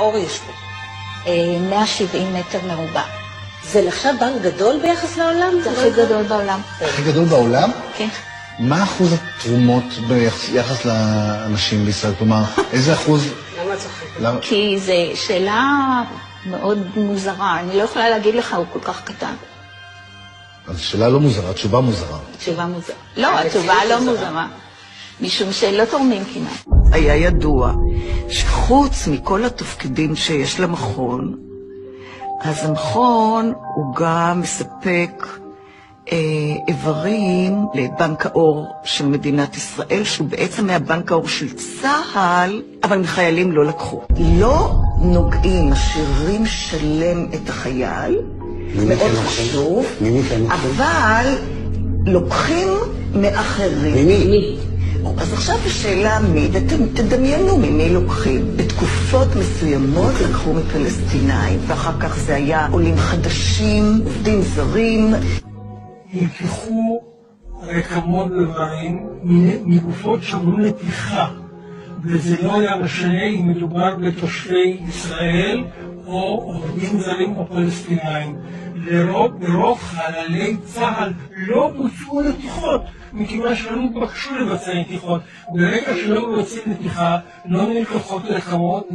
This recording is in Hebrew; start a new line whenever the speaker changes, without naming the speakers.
אור יש פה?
170 מטר מרובע.
זה נחשב בנק גדול ביחס לעולם?
זה הכי גדול בעולם.
הכי גדול בעולם?
כן.
מה אחוז התרומות ביחס לאנשים בישראל? כלומר, איזה אחוז?
למה צוחק?
כי זו שאלה מאוד מוזרה. אני לא יכולה להגיד לך, הוא כל כך קטן.
אז שאלה לא מוזרה, תשובה מוזרה.
תשובה מוזרה. לא, התשובה לא מוזרה. משום שלא תורמים כמעט.
היה ידוע שחוץ מכל התפקידים שיש למכון, אז המכון הוא גם מספק איברים לבנק האור של מדינת ישראל, שהוא בעצם היה בנק האור של צה"ל, אבל מחיילים לא לקחו. לא נוגעים, משאירים שלם את החייל, מאוד חשוב, אבל לוקחים מאחרים.
מי?
אז עכשיו השאלה מי, ותדמיינו ממי לוקחים. בתקופות מסוימות לקחו מפלסטינאים, ואחר כך זה היה עולים חדשים, עובדים זרים.
נלקחו רקמות איברים מגופות שעברו נתיחה, וזה לא היה משנה אם מדובר בתושבי ישראל או עובדים זרים או פלסטינאים. ברוב חללי צה"ל לא בוצעו נתיחות, מכיוון שלא נתבקשו לבצע נתיחות. ברגע שלא מבצעים נתיחה, לא נלקחות רקמות